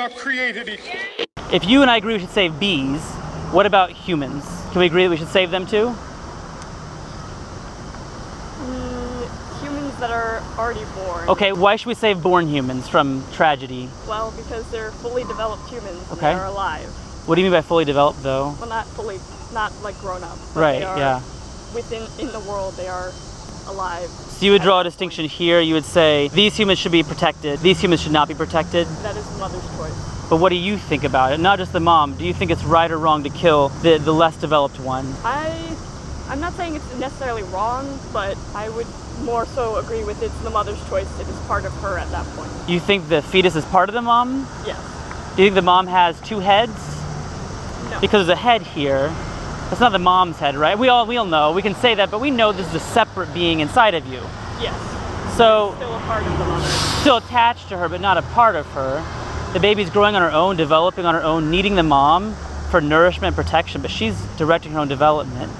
are created equal. If you and I agree we should save bees, what about humans? Can we agree that we should save them too? Humans that are already born. Okay, why should we save born humans from tragedy? Well, because they're fully developed humans and Okay. they are alive. What do you mean by fully developed though? Well, not like grown up. But Right, they are yeah. in the world, they are alive. So you would draw a distinction here, you would say these humans should be protected, these humans should not be protected. That is the mother's choice. But what do you think about it? Not just the mom. Do you think it's right or wrong to kill the less developed one? I'm not saying it's necessarily wrong, but I would more so agree with it's the mother's choice. It is part of her at that point. You think the fetus is part of the mom? Yes. Do you think the mom has two heads? No. Because there's a head here. That's not the mom's head, right? We all know. We can say that, but we know this is a separate being inside of you. Yes. So Still a part of the mother. still attached to her, but not a part of her. The baby's growing on her own, developing on her own, needing the mom for nourishment and protection, but she's directing her own development.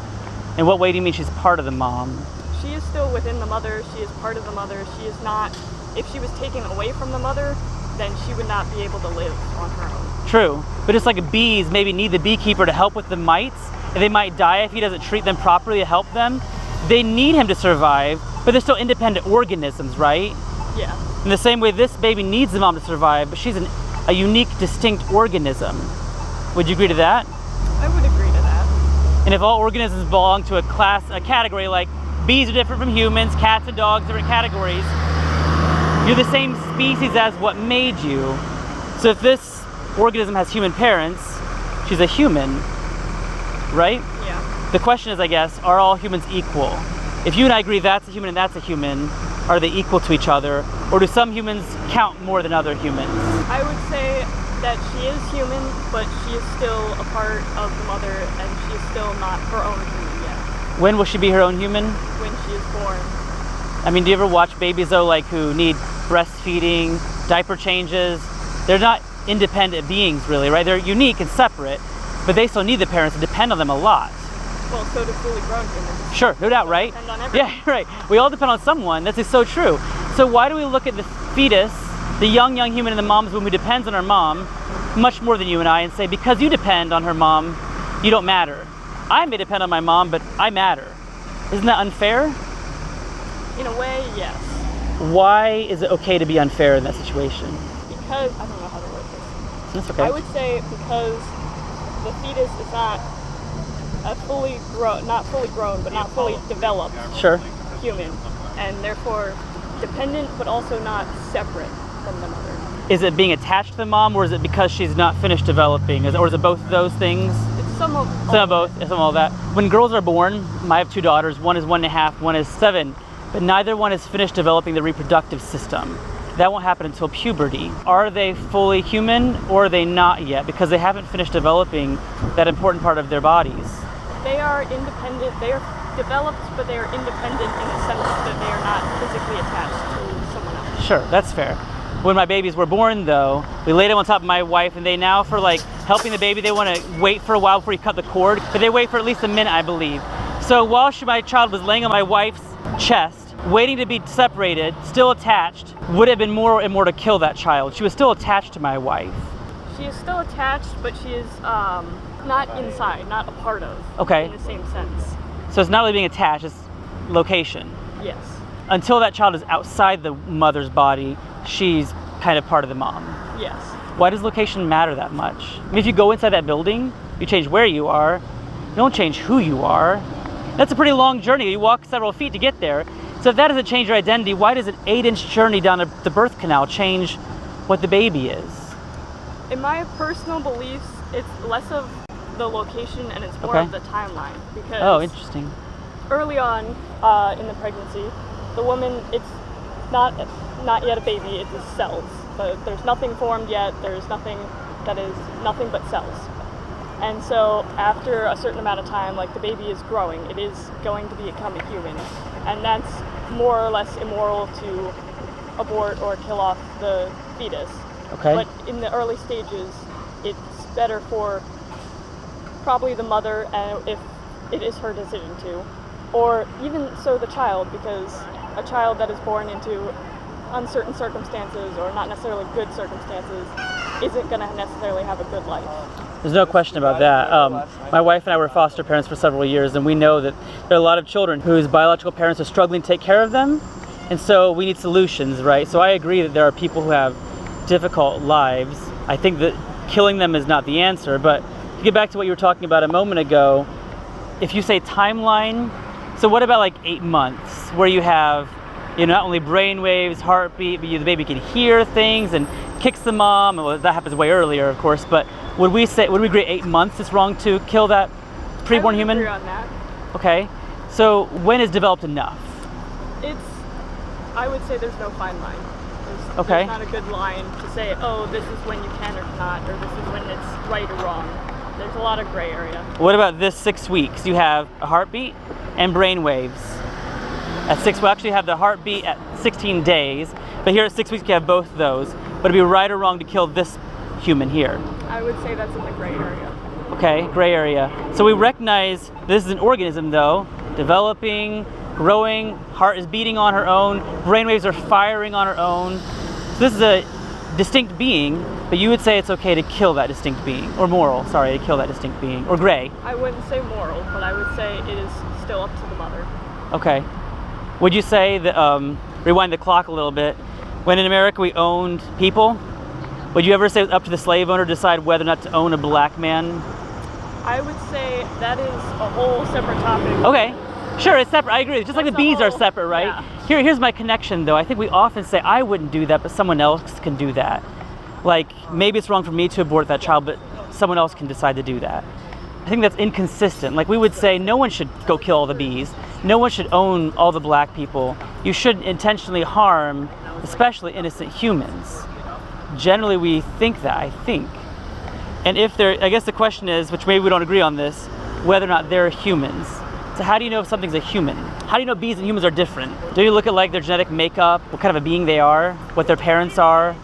In what way do you mean she's part of the mom? She is still within the mother. She is part of the mother. She is not. If she was taken away from the mother, then she would not be able to live on her own. True, but just like bees maybe need the beekeeper to help with the mites, and they might die if he doesn't treat them properly to help them. They need him to survive, but they're still independent organisms, right? Yeah. In the same way, this baby needs the mom to survive, but she's a unique, distinct organism. Would you agree to that? I would agree to that. And if all organisms belong to a category like bees are different from humans, cats and dogs, different categories, you're the same species as what made you. So if this organism has human parents, she's a human, right? Yeah. The question is, I guess, are all humans equal? If you and I agree that's a human and that's a human, are they equal to each other? Or do some humans count more than other humans? I would say that she is human, but she is still a part of the mother, and she is still not her own human yet. When will she be her own human? When she is born. I mean, do you ever watch babies though, like who need breastfeeding, diaper changes? They're not independent beings really, right? They're unique and separate, but they still need the parents and depend on them a lot. Well, so do fully grown humans. Sure, no doubt, right? Depend on everyone. Yeah, right. We all depend on someone. That's so true. So why do we look at the fetus, the young human in the mom's womb who depends on her mom, much more than you and I, and say, because you depend on her mom, you don't matter. I may depend on my mom, but I matter. Isn't that unfair? In a way, yes. Why is it okay to be unfair in that situation? Because, I don't know how to word this. That's okay. I would say because the fetus is not not fully grown, but not fully developed Sure. human, and therefore dependent, but also not separate from the mother. Is it being attached to the mom, or is it because she's not finished developing? Or is it both of those things? It's some of Both, some of all that. When girls are born, I have two daughters, one is 1.5, one is 7, but neither one has finished developing the reproductive system. That won't happen until puberty. Are they fully human, or are they not yet? Because they haven't finished developing that important part of their bodies. They are independent. They are developed, but they are independent in the sense that they are not physically attached to someone else. Sure, that's fair. When my babies were born though, we laid them on top of my wife, and they now, for like helping the baby, they want to wait for a while before you cut the cord, but they wait for at least a minute, I believe. So while my child was laying on my wife's chest, waiting to be separated, still attached, would have been more and more to kill that child. She was still attached to my wife. She is still attached, but she is not inside, not a part of. Okay. In the same sense. So it's not really being attached, it's location. Yes. Until that child is outside the mother's body, she's kind of part of the mom. Yes. Why does location matter that much? I mean, if you go inside that building, you change where you are, you don't change who you are. That's a pretty long journey. You walk several feet to get there. So if that doesn't change your identity, why does an 8-inch journey down the birth canal change what the baby is? In my personal beliefs, it's less of the location and it's more Okay. of the timeline. Because Oh, interesting. early on in the pregnancy, the woman, it's not yet a baby, it is cells. So there's nothing formed yet, there's nothing that is nothing but cells. And so after a certain amount of time, like the baby is growing, it is going to become a human. And that's more or less immoral to abort or kill off the fetus. Okay. But in the early stages, it's better for probably the mother, and if it is her decision to, or even so the child, because a child that is born into uncertain circumstances or not necessarily good circumstances isn't going to necessarily have a good life. There's no question about that. My wife and I were foster parents for several years, and we know that there are a lot of children whose biological parents are struggling to take care of them, and so we need solutions, right? So I agree that there are people who have difficult lives. I think that killing them is not the answer, but to get back to what you were talking about a moment ago, if you say timeline, so what about like 8 months, where you have, not only brain waves, heartbeat, but the baby can hear things and kicks the mom. Well, that happens way earlier, of course, but would we agree 8 months it's wrong to kill that preborn human? I would agree on that. Okay, so when is developed enough? I would say there's no fine line. There's not a good line to say, oh, this is when you can or cannot, or this is when it's right or wrong. There's a lot of gray area. What about this 6 weeks? You have a heartbeat and brain waves. At 6, we'll actually have the heartbeat at 16 days, but here at 6 weeks you have both of those. But it'd be right or wrong to kill this human here? I would say that's in the gray area. Okay, gray area. So we recognize this is an organism though, developing, growing, heart is beating on her own, brainwaves are firing on her own. So this is a distinct being, but you would say it's okay to kill that distinct being, or moral, sorry, to kill that distinct being, or gray. I wouldn't say moral, but I would say it is still up to the mother. Okay. Would you say that, rewind the clock a little bit, when in America we owned people, would you ever say it was up to the slave owner to decide whether or not to own a black man? I would say that is a whole separate topic. Okay, sure, it's separate. I agree. Just like the bees are separate, right? Yeah. Here's my connection, though. I think we often say, I wouldn't do that, but someone else can do that. Like, maybe it's wrong for me to abort that child, but someone else can decide to do that. I think that's inconsistent. Like, we would say no one should go kill all the bees. No one should own all the black people. You shouldn't intentionally harm, especially innocent humans. Generally, we think that, I think. And I guess the question is, which maybe we don't agree on this, whether or not they're humans. So how do you know if something's a human? How do you know bees and humans are different? Do you look at like their genetic makeup, what kind of a being they are, what their parents are?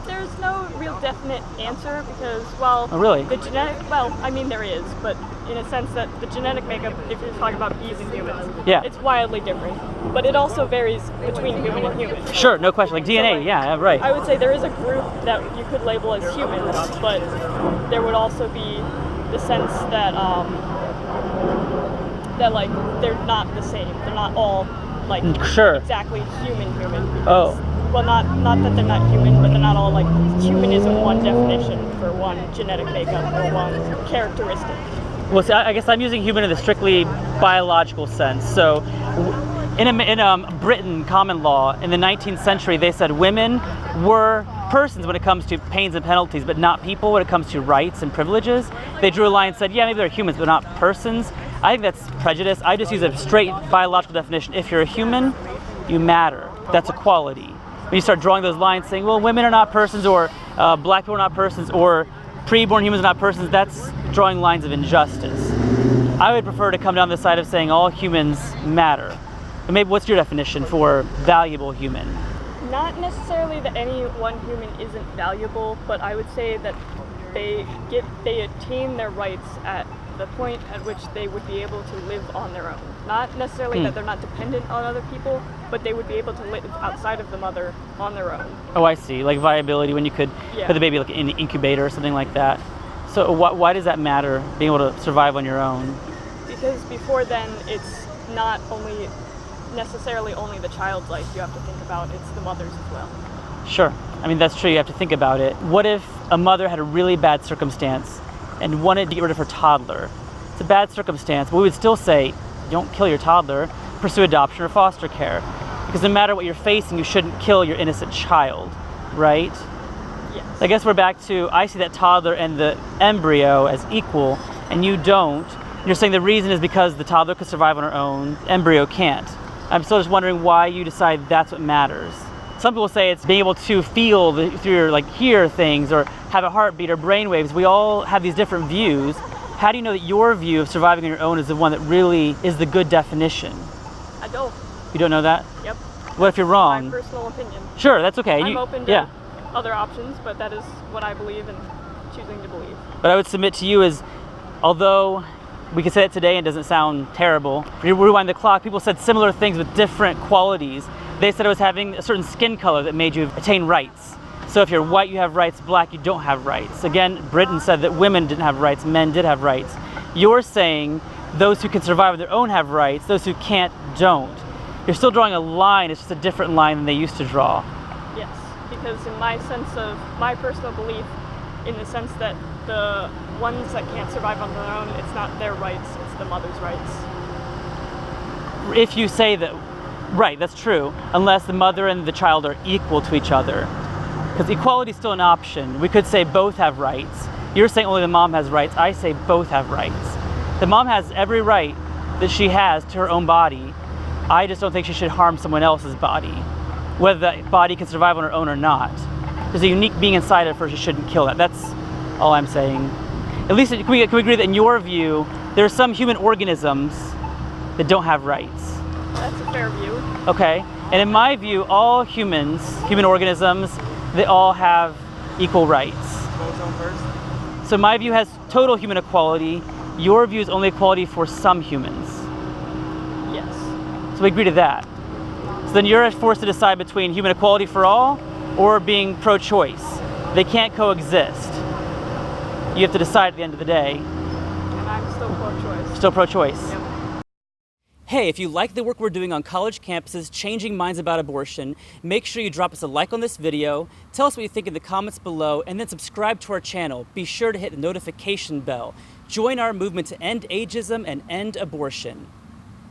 There's no real definite answer because, well, oh, really? There is, but in a sense that the genetic makeup, if you're talking about bees and humans, yeah, it's wildly different. But it also varies between human and human. Sure, no question. Like DNA, so, yeah, right. I would say there is a group that you could label as humans, but there would also be the sense that like they're not the same. They're not all like exactly human. Oh. Well, not that they're not human, but they're not all like, human isn't one definition for one genetic makeup or one characteristic. Well, see, I guess I'm using human in the strictly biological sense. So in Britain common law in the 19th century, they said women were persons when it comes to pains and penalties, but not people when it comes to rights and privileges. They drew a line and said, yeah, maybe they're humans, but not persons. I think that's prejudice. I just use a straight biological definition. If you're a human, you matter. That's equality. When you start drawing those lines saying, well, women are not persons, or black people are not persons, or preborn humans are not persons, that's drawing lines of injustice. I would prefer to come down the side of saying all humans matter. And maybe what's your definition for valuable human? Not necessarily that any one human isn't valuable, but I would say that they attain their rights at the point at which they would be able to live on their own. Not necessarily that they're not dependent on other people, but they would be able to live outside of the mother on their own. Oh, I see. Like viability, when you could put the baby like in an incubator or something like that. So why does that matter, being able to survive on your own? Because before then, it's not necessarily only the child's life you have to think about, it's the mother's as well. Sure. I mean, that's true. You have to think about it. What if a mother had a really bad circumstance and wanted to get rid of her toddler? It's a bad circumstance, but we would still say, don't kill your toddler, pursue adoption or foster care. Because no matter what you're facing, you shouldn't kill your innocent child, right? Yes. I guess we're back to, I see that toddler and the embryo as equal, and you don't. You're saying the reason is because the toddler could survive on her own, the embryo can't. I'm still just wondering why you decide that's what matters. Some people say it's being able to feel through, like hear things or have a heartbeat or brainwaves. We all have these different views. How do you know that your view of surviving on your own is the one that really is the good definition? I don't. You don't know that? Yep. What if you're wrong? My personal opinion. Sure, that's okay. I'm open to other options, but that is what I believe and choosing to believe. But I would submit to you is, although we could say it today and it doesn't sound terrible, if you rewind the clock, people said similar things with different qualities. They said it was having a certain skin color that made you attain rights. So if you're white, you have rights, black, you don't have rights. Again, Britain said that women didn't have rights, men did have rights. You're saying those who can survive on their own have rights, those who can't don't. You're still drawing a line, it's just a different line than they used to draw. Yes, because in my sense of my personal belief, in the sense that the ones that can't survive on their own, it's not their rights, it's the mother's rights. If you say that, right, that's true, unless the mother and the child are equal to each other. Because equality is still an option. We could say both have rights. You're saying only the mom has rights. I say both have rights. The mom has every right that she has to her own body. I just don't think she should harm someone else's body, whether that body can survive on her own or not. There's a unique being inside of her, she shouldn't kill that. That's all I'm saying. At least, can we agree that in your view, there are some human organisms that don't have rights? That's a fair view. Okay, and in my view, all humans, human organisms, they all have equal rights. So my view has total human equality. Your view is only equality for some humans. Yes. So we agree to that. So then you're forced to decide between human equality for all or being pro-choice. They can't coexist. You have to decide at the end of the day. And I'm still pro-choice. Still pro-choice. Yep. Hey, if you like the work we're doing on college campuses changing minds about abortion, make sure you drop us a like on this video, tell us what you think in the comments below, and then subscribe to our channel. Be sure to hit the notification bell. Join our movement to end ageism and end abortion.